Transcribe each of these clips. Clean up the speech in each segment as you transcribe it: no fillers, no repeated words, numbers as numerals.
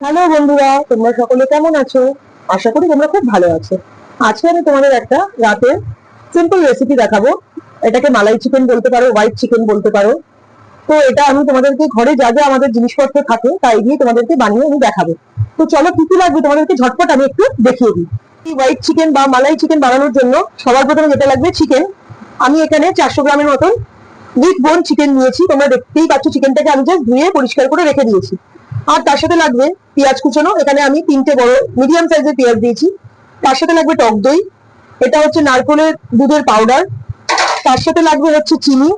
Hello বন্ধুরা, তোমরা সকলে কেমন আছো? আশা করি তোমরা খুব ভালো আছো। আজকে আমি তোমাদের একটা রাতের সিম্পল রেসিপি দেখাবো। এটাকে মালাই চিকেন বলতে পারো, হোয়াইট চিকেন বলতে পারো। তো এটা আমি তোমাদেরকে ঘরে যা যা আমাদের জিনিসপত্র থাকে তাই দিয়ে তোমাদেরকে বানিয়ে আমি দেখাবো। তো চলো, কি কি লাগবে তোমাদেরকে ঝটপট আমি একটু দেখিয়ে দিই। এই হোয়াইট চিকেন বা মালাই চিকেন বানানোর জন্য সবার প্রথমে যেটা লাগবে চিকেন। আমি এখানে 400 গ্রামের মতন উইথ বোন চিকেন নিয়েছি। তোমরা দেখতেই পাচ্ছ চিকেনটাকে আমি জাস্ট ধুয়ে পরিষ্কার করে রেখে দিয়েছি। আর তার সাথে লাগবে পেঁয়াজ কুচানো। এখানে আমি 3টে বড় মিডিয়াম সাইজের পেঁয়াজ দিয়েছি। তার সাথে লাগবে টক দই, এটা হচ্ছে নারকেলের দুধের পাউডার। তার সাথে লাগবে হচ্ছে চিনি,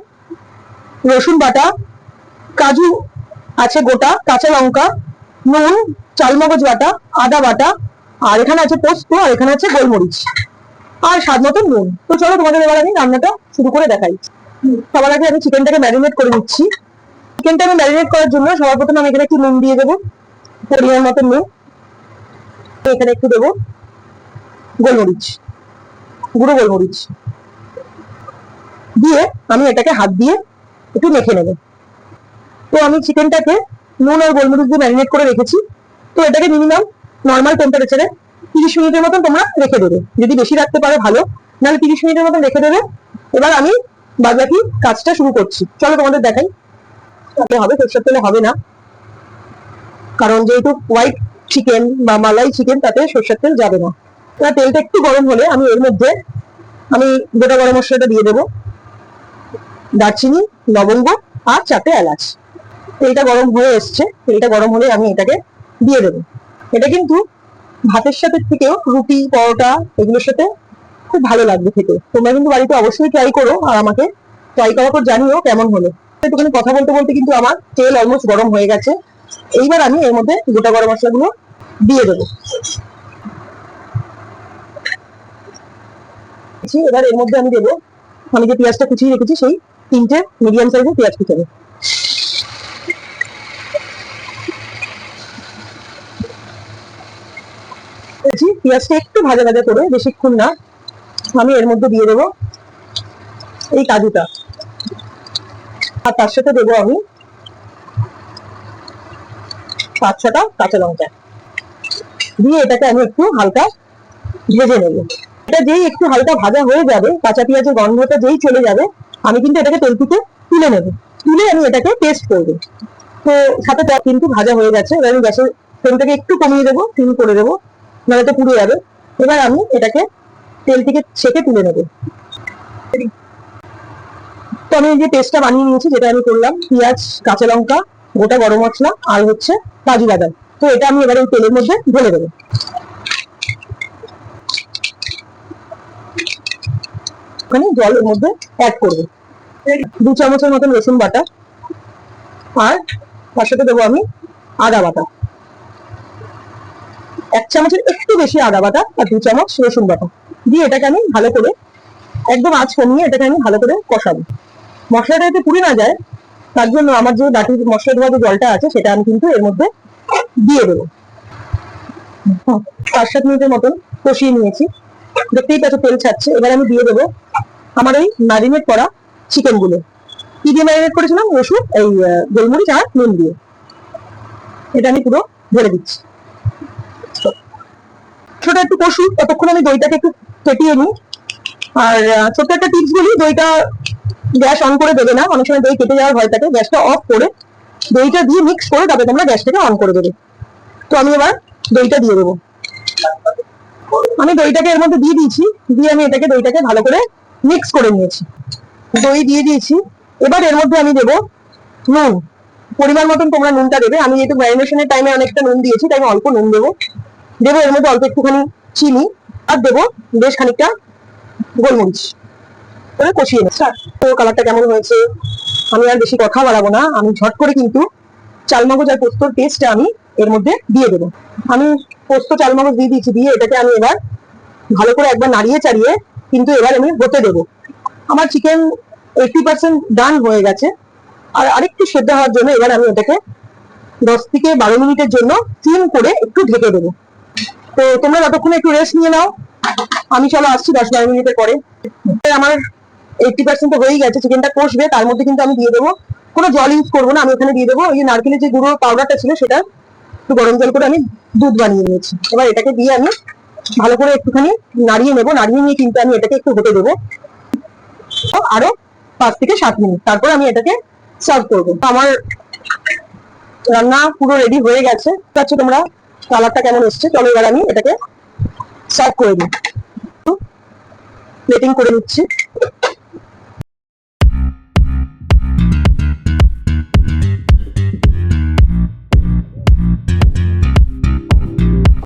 রসুন বাটা, কাজু আছে গোটা, কাঁচা লঙ্কা, নুন, চালমগজ বাটা, আদা বাটা, আর এখানে আছে পোস্ত, আর এখানে আছে গোলমরিচ, আর স্বাদ মতন নুন। তো চলো তোমাদের এবার আমি রান্নাটা শুরু করে দেখাই। সবার আগে আমি চিকেনটাকে ম্যারিনেট করে নিচ্ছি। চিকেনটা আমি ম্যারিনেট করার জন্য সবার প্রথমে আমি এখানে একটু নুন দিয়ে দেবো, পরিমাণ মতো নুন। এখানে একটু দেবো গোলমরিচ, গুঁড়ো গোলমরিচ দিয়ে আমি এটাকে হাত দিয়ে একটু মেখে নেব। তো আমি চিকেনটাকে নুন আর গোলমরিচ দিয়ে ম্যারিনেট করে রেখেছি। তো এটাকে মিনিমাম নর্মাল টেম্পারেচারে 30 মিনিটের মতন তোমরা রেখে দেবে। যদি বেশি রাখতে পারো ভালো, নাহলে 30 মিনিটের মতন রেখে দেবে। এবার আমি বাদবাকি কাজটা শুরু করছি। চলো তোমাদের দেখাই। হবে সরষের তেলে হবে না, কারণ যেহেতু হোয়াইট চিকেন বা মালাই চিকেন, তাতে সরষের তেল যাবে না। এবার তেলটা একটু গরম হলে আমি এর মধ্যে গোটা গরম মশলাটা দিয়ে দেবো, দারচিনি, লবঙ্গ, আর 4টে এলাচ। তেলটা গরম হয়ে এসছে, তেলটা গরম হলে আমি এটাকে দিয়ে দেবো। এটা কিন্তু ভাতের সাথে থেকেও রুটি, পরোটা এগুলোর সাথে খুব ভালো লাগবে খেতে। তোমরা কিন্তু বাড়িতে অবশ্যই ট্রাই করো, আর আমাকে ট্রাই করার পর জানিও কেমন হলো। একটুখানি কথা বলতে বলতে কিন্তু আমার তেল অলমোস্ট গরম হয়ে গেছে। এইবার আমি এর মধ্যে গোটা গরম মশলাগুলো দিয়ে দেবো। এবার এর মধ্যে আমি দেবো আমি যে পেঁয়াজটা কুচিয়ে রেখেছি, সেই 3টে মিডিয়াম সাইজের পেঁয়াজ কুচানো। পেঁয়াজটা একটু ভাজা ভাজা করে, বেশিক্ষণ না, আমি এর মধ্যে দিয়ে দেবো এই কাজুটা। আর তার সাথে দেবো আমি 5-6টা কাঁচা লঙ্কা দিয়ে এটাকে আমি একটু হালকা ভেজে নেব। এটা যেই একটু হালকা ভাজা হয়ে যাবে, কাঁচা পেঁয়াজের গন্ধটা যেই চলে যাবে, আমি কিন্তু এটাকে তেল থেকে তুলে নেব। তুলে আমি এটাকে পেস্ট করবো। তো সাথে কিন্তু ভাজা হয়ে গেছে। এবার আমি গ্যাসের ফ্লেমটাকে একটু কমিয়ে দেবো, সিম করে দেবো, নাহলে তো পুড়ে যাবে। এবার আমি এটাকে তেল থেকে ছেঁকে তুলে নেবো। তো আমি যে পেস্টটা বানিয়ে নিয়েছি, যেটা আমি করলাম পেঁয়াজ, কাঁচা লঙ্কা, গোটা গরম মশলা, আর হচ্ছে কাজু বাদাম, তো এটা আমি এবার এই তেলের মধ্যে ঢেলে দেবো। ওখানে জলের মধ্যে অ্যাড করবো 2 চামচের মতন রসুন বাটা, আর তার সাথে দেবো আমি আদা বাটা, 1 চামচের একটু বেশি আদা বাটা, আর 2 চামচ রসুন বাটা দিয়ে এটাকে আমি ভালো করে একদম আঁচ কমিয়ে এটাকে আমি ভালো করে কষাবো। মশলাটা যাতে পুড়ে না যায়, তার জন্য আমার যে বাটির মশলা ধোয়া যে জলটা আছে, সেটা আমি কিন্তু এর মধ্যে দিয়ে দেবো। 5-7 মিনিটের মতন কষিয়ে নিয়েছি, দেখতেই পাচ্ছ তেল ছাড়ছে। এবার আমি দিয়ে দেবো আমার এই ম্যারিনেট করা চিকেন গুলো। কি দিয়ে ম্যারিনেট করেছিলাম? রসুন, এই গোলমরিচ আর নুন দিয়ে। এটা আমি পুরো ঢেলে দিচ্ছি। ছোট একটু কষুক, ততক্ষণ আমি দইটাকে একটু ফেটিয়ে নিই। আর ছোট্ট একটা টিপস বলি, দইটা গ্যাস অন করে দেবে না, অনেক সময় দই কেটে যাওয়ার ভয় থাকে। গ্যাসটা অফ করে দইটা দিয়ে মিক্স করে তবে তোমরা গ্যাসটাকে অন করে দেবে। তো আমি এবার দইটা দিয়ে দেবো। আমি দইটাকে এর মধ্যে দিয়ে দিয়েছি, দিয়ে আমি এটাকে দইটাকে ভালো করে মিক্স করে নিয়েছি। দই দিয়ে দিয়েছি। এবার এর মধ্যে আমি দেবো নুন, পরিমাণ মতন তোমরা নুনটা দেবে। আমি যেহেতু ম্যারিনেশনের টাইমে অনেকটা নুন দিয়েছি, তাই আমি অল্প নুন দেবো। দেবো এর মধ্যে অল্প একটুখানি চিনি, আর দেবো বেশ খানিকটা গোলমরিচ করে কষিয়ে নেব। তো কালারটা কেমন হয়েছে, আমি আর বেশি কথা বাড়াবো না, আমি ঝট করে কিন্তু চালমগজ আর পোস্তর পেস্টটা আমি এর মধ্যে দিয়ে দেবো। আমি পোস্ত চালমগজ দিয়ে দিয়েছি, দিয়ে এটাকে আমি এবার ভালো করে একবার নাড়িয়ে চাড়িয়ে কিন্তু এবার আমি হতে দেবো। আমার চিকেন 80% ডান হয়ে গেছে। আর আরেকটু সেদ্ধ হওয়ার জন্য এবার আমি এটাকে 10 থেকে 12 মিনিটের জন্য সিম করে একটু ঢেকে দেবো। তো তোমরা ততক্ষণে একটু রেস্ট নিয়ে নাও, আমি চলো আসছি 10-12 মিনিটের পরে। আমার 80% হয়েই গেছে, চিকেনটা কষবে, তার মধ্যে কিন্তু আমি দিয়ে দেবো, কোনো জল ইউজ করবো না, আমি ওখানে দিয়ে দেবো ওই যে নারকেলের যে গুঁড়ো পাউডারটা ছিল সেটা একটু গরম জল করে আমি দুধ বানিয়ে নিয়েছি। এবার এটাকে দিয়ে আমি ভালো করে একটুখানি নাড়িয়ে নেবো। নাড়িয়ে নিয়ে কিন্তু আমি এটাকে একটু হতে দেবো আরো 5 থেকে 7 মিনিট। তারপর আমি এটাকে সার্ভ করবো। আমার রান্না পুরো রেডি হয়ে গেছে। পাচ্ছ তোমরা কালারটা কেমন এসছে। চলো এবার আমি এটাকে সার্ভ করে দিই। প্লেটিং করে নিচ্ছি।